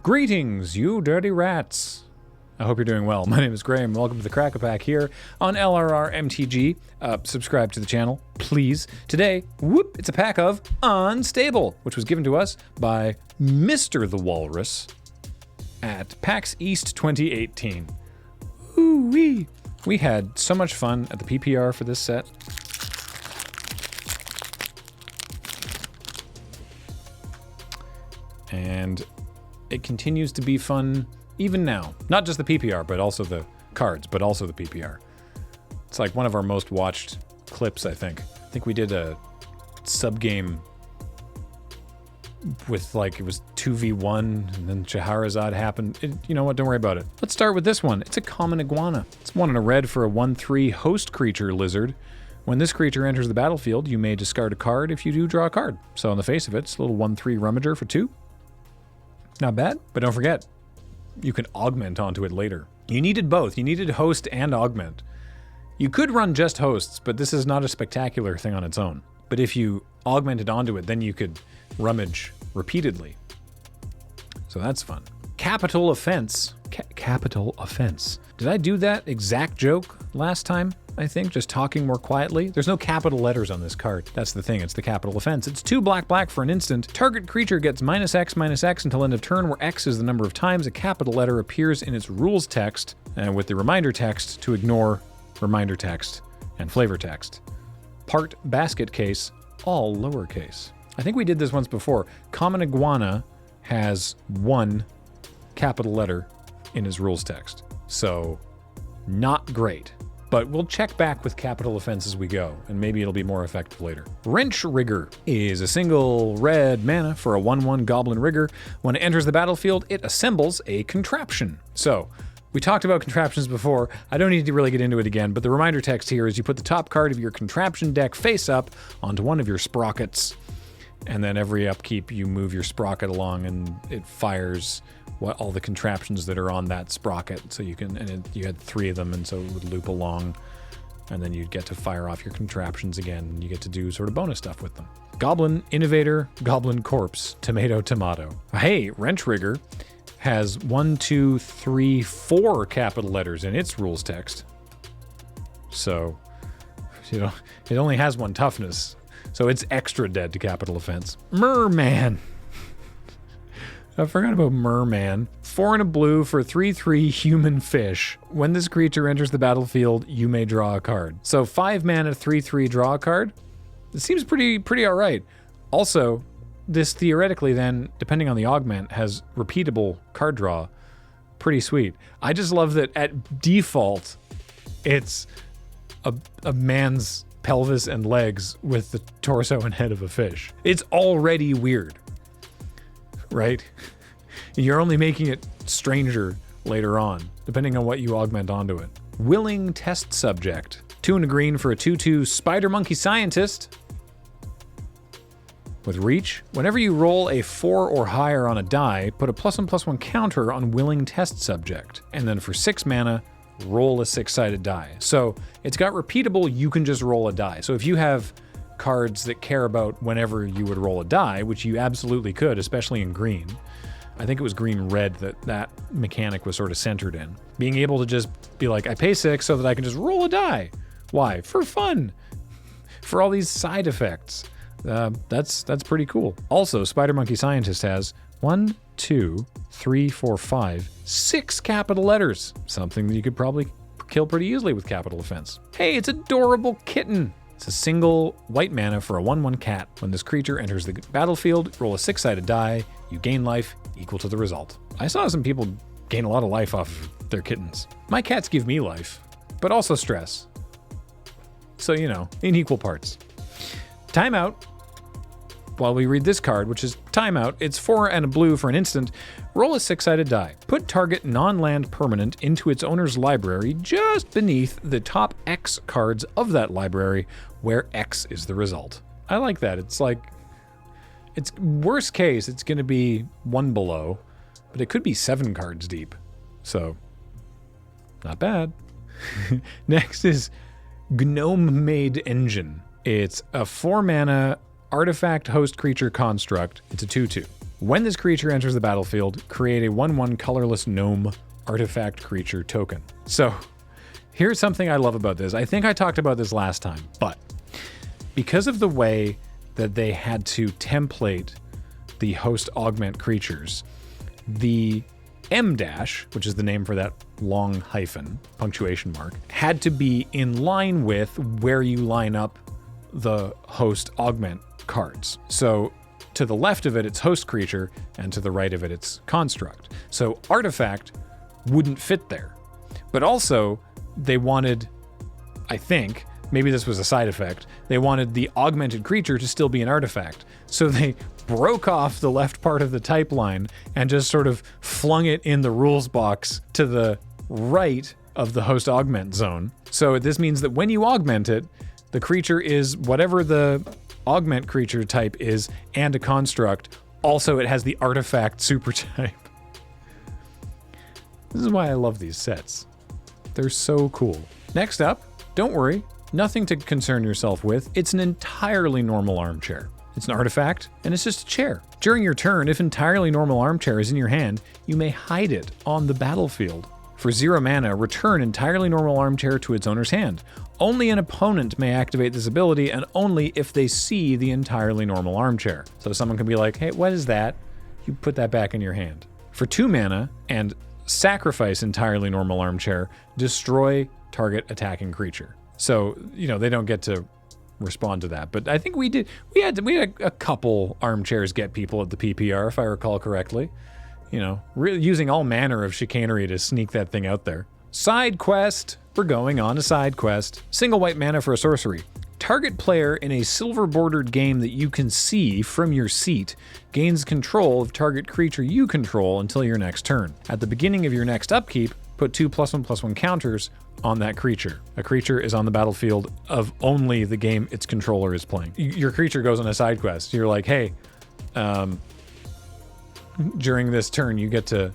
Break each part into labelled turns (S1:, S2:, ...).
S1: Greetings, you dirty rats. I hope you're doing well. My name is Graham. Welcome to the Crack-A-Pack here on LRRMTG. Subscribe to the channel, please. Today, it's a pack of Unstable, which was given to us by Mr. the Walrus at PAX East 2018. Ooh-wee. We had so much fun at the PPR for this set. And it continues to be fun even now. Not just the PPR, but also the cards, but also the PPR. It's like one of our most watched clips, I think. I think we did a sub-game with like, it was 2v1, and then Shahrazad happened. You know what, don't worry about it. Let's start with this one. It's a common iguana. It's 1 and a red for a 1/3 host creature lizard. When this creature enters the battlefield, you may discard a card if you do draw a card. So on the face of it, it's a little 1/3 rummager for 2. Not bad, but don't forget, you can augment onto it later. You needed both. You needed host and augment. You could run just hosts, but this is not a spectacular thing on its own. But if you augmented onto it, then you could rummage repeatedly. So that's fun. Capital offense. Capital offense. Did I do that exact joke last time? I think, just talking more quietly. There's no capital letters on this card. That's the thing, it's the capital offense. It's 2 black for an instant. Target creature gets -X until end of turn, where X is the number of times a capital letter appears in its rules text, and with the reminder text to ignore reminder text and flavor text. Part basket case, all lowercase. I think we did this once before. Common iguana has 1 capital letter in his rules text. So, not great. But we'll check back with capital offense as we go, and maybe it'll be more effective later. Wrench Rigger is a single red mana for a 1/1 Goblin Rigger. When it enters the battlefield, it assembles a contraption. So, we talked about contraptions before. I don't need to really get into it again, but the reminder text here is you put the top card of your contraption deck face up onto one of your sprockets, and then every upkeep you move your sprocket along and it fires all the contraptions that are on that sprocket. So you can, you had 3 of them, and so it would loop along, and then you'd get to fire off your contraptions again, and you get to do sort of bonus stuff with them. Goblin Innovator, Goblin Corpse, Tomato. Hey, Wrench Rigger has 1, 2, 3, 4 capital letters in its rules text. So, you know, it only has 1 toughness, so it's extra dead to capital offense. Merman. I forgot about Merman. 4 and a blue for 3/3 human fish. When this creature enters the battlefield, you may draw a card. So 5 mana, 3/3 draw a card. It seems pretty all right. Also, this theoretically then, depending on the augment, has repeatable card draw. Pretty sweet. I just love that at default, it's a man's pelvis and legs with the torso and head of a fish. It's already weird. Right? You're only making it stranger later on, depending on what you augment onto it. Willing Test Subject. 2 and a green for a 2/2 Spider Monkey Scientist. With reach, whenever you roll a 4 or higher on a die, put a +1/+1 counter on Willing Test Subject. And then for 6 mana, roll a 6-sided die. So it's got repeatable, you can just roll a die. So if you have cards that care about whenever you would roll a die, which you absolutely could, especially in green. I think it was green-red that mechanic was sort of centered in. Being able to just be like, I pay 6 so that I can just roll a die. Why? For fun. For all these side effects. That's pretty cool. Also, Spider Monkey Scientist has 1, 2, 3, 4, 5, 6 capital letters. Something that you could probably kill pretty easily with capital offense. Hey, it's adorable kitten. It's a single white mana for a 1/1 cat. When this creature enters the battlefield, roll a 6-sided die. You gain life equal to the result. I saw some people gain a lot of life off of their kittens. My cats give me life, but also stress. So, you know, in equal parts. Timeout. While we read this card, which is Timeout, it's 4 and a blue for an instant. Roll a 6-sided die. Put target non-land permanent into its owner's library just beneath the top X cards of that library, where X is the result. I like that. It's like, it's worst case, it's going to be 1 below, but it could be 7 cards deep. So, not bad. Next is Gnome Made Engine. It's a 4 mana artifact host creature construct. It's a 2/2. When this creature enters the battlefield, create a 1/1 colorless gnome artifact creature token. So here's something I love about this. I think I talked about this last time, but because of the way that they had to template the host augment creatures, the M dash, which is the name for that long hyphen, punctuation mark, had to be in line with where you line up the host augment cards. So to the left of it, it's host creature, and to the right of it, it's construct. So artifact wouldn't fit there. But also, they wanted, I think, maybe this was a side effect, they wanted the augmented creature to still be an artifact. So they broke off the left part of the type line and just sort of flung it in the rules box to the right of the host augment zone. So this means that when you augment it, the creature is whatever the augment creature type is and a construct. Also, it has the artifact super type. This is why I love these sets. They're so cool. Next up, don't worry, nothing to concern yourself with. It's an entirely normal armchair. It's an artifact, and it's just a chair. During your turn, if entirely normal armchair is in your hand, you may hide it on the battlefield. For 0 mana, return entirely normal armchair to its owner's hand. Only an opponent may activate this ability, and only if they see the entirely normal armchair. So someone can be like, hey, what is that? You put that back in your hand. For 2 mana, and sacrifice entirely normal armchair, destroy target attacking creature. So, they don't get to respond to that. But I think we had a couple armchairs get people at the PPR, if I recall correctly. Really using all manner of chicanery to sneak that thing out there. Side quest. We're going on a side quest. Single white mana for a sorcery. Target player in a silver-bordered game that you can see from your seat gains control of target creature you control until your next turn. At the beginning of your next upkeep, put 2 +1/+1 counters on that creature. A creature is on the battlefield of only the game its controller is playing. Your creature goes on a side quest. You're like, hey, during this turn, you get to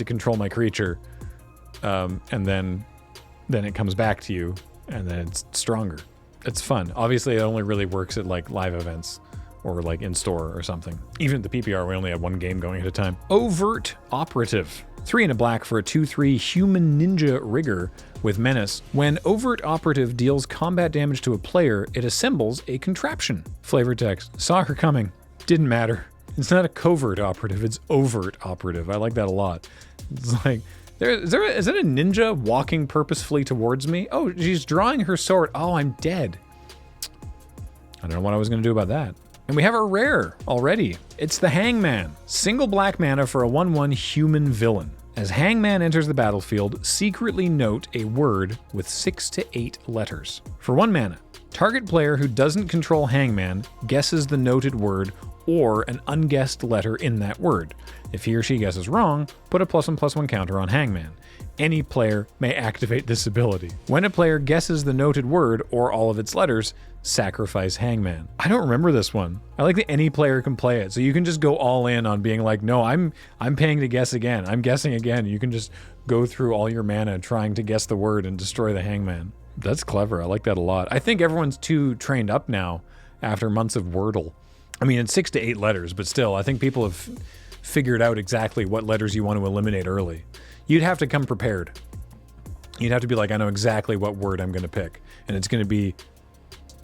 S1: control my creature, and then it comes back to you, and then it's stronger. It's fun. Obviously, it only really works at like live events or like in store or something. Even at the PPR, we only have one game going at a time. Overt Operative. 3 and a black for a 2/3 human ninja rigger with menace. When Overt Operative deals combat damage to a player, it assembles a contraption. Flavor text. Saw her coming. Didn't matter. It's not a covert operative, it's overt operative. I like that a lot. It's like, is that a ninja walking purposefully towards me? Oh, she's drawing her sword. Oh, I'm dead. I don't know what I was going to do about that. And we have a rare already. It's the Hangman. Single black mana for a 1/1 human villain. As Hangman enters the battlefield, secretly note a word with 6 to 8 letters. For 1 mana, target player who doesn't control Hangman guesses the noted word or an unguessed letter in that word. If he or she guesses wrong, put a +1/+1 counter on Hangman. Any player may activate this ability. When a player guesses the noted word or all of its letters, sacrifice Hangman. I don't remember this one. I like that any player can play it, so you can just go all in on being like, no, I'm paying to guess again. I'm guessing again. You can just go through all your mana trying to guess the word and destroy the Hangman. That's clever. I like that a lot. I think everyone's too trained up now after months of Wordle. I mean, it's 6 to 8 letters, but still, I think people have figured out exactly what letters you want to eliminate early. You'd have to come prepared. You'd have to be like, I know exactly what word I'm going to pick, and it's going to be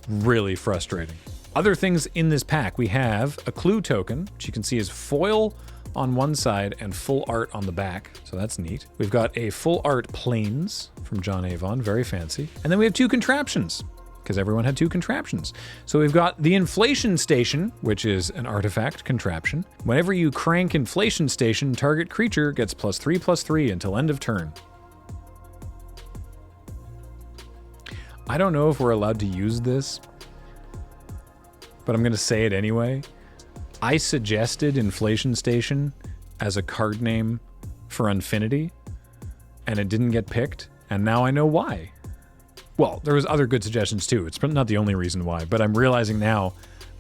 S1: really frustrating. Other things in this pack, we have a clue token, which you can see is foil on one side and full art on the back, so that's neat. We've got a full art planes from John Avon, very fancy. And then we have 2 contraptions, because everyone had 2 contraptions. So we've got the Inflation Station, which is an artifact contraption. Whenever you crank Inflation Station, target creature gets +3/+3 until end of turn. I don't know if we're allowed to use this, but I'm going to say it anyway. I suggested Inflation Station as a card name for Unfinity, and it didn't get picked, and now I know why. Well, there was other good suggestions too. It's not the only reason why, but I'm realizing now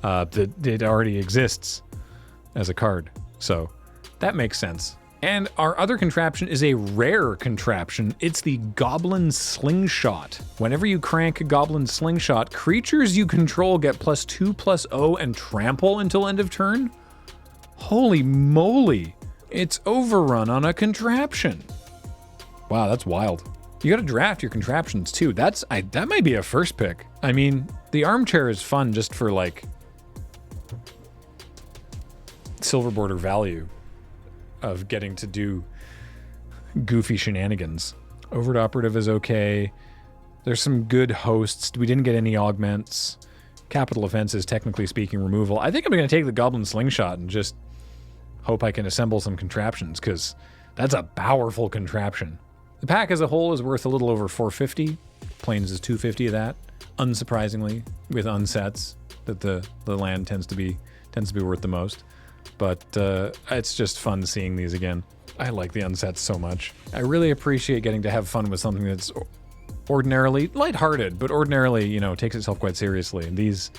S1: that it already exists as a card. So that makes sense. And our other contraption is a rare contraption. It's the Goblin Slingshot. Whenever you crank Goblin Slingshot, creatures you control get +2/+0 and trample until end of turn. Holy moly. It's overrun on a contraption. Wow, that's wild. You gotta draft your contraptions too. That might be a first pick. I mean, the armchair is fun just for like silver border value of getting to do goofy shenanigans. Overt operative is okay. There's some good hosts. We didn't get any augments. Capital offenses, technically speaking, removal. I think I'm gonna take the goblin slingshot and just hope I can assemble some contraptions, because that's a powerful contraption. The pack as a whole is worth a little over 450. Plains is 250 of that. Unsurprisingly, with unsets, that the land tends to be worth the most. But it's just fun seeing these again. I like the unsets so much. I really appreciate getting to have fun with something that's ordinarily lighthearted, but ordinarily, you know, takes itself quite seriously. And these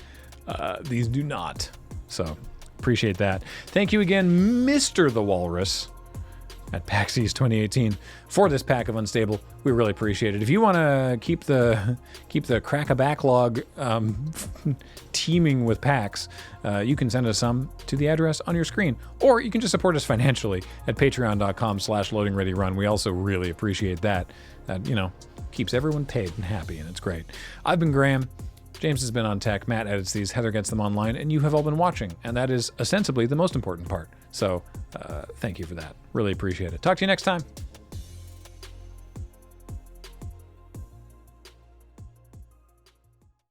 S1: do not. So appreciate that. Thank you again, Mr. the Walrus at PAX East 2018 for this pack of Unstable. We really appreciate it. If you want to keep the crack-a backlog teeming with packs, you can send us some to the address on your screen, or you can just support us financially at patreon.com/loadingreadyrun. We also really appreciate that. That, you know, keeps everyone paid and happy, and it's great. I've been Graham. James has been on tech, Matt edits these, Heather gets them online, and you have all been watching, and that is ostensibly the most important part. So thank you for that. Really appreciate it. Talk to you next time.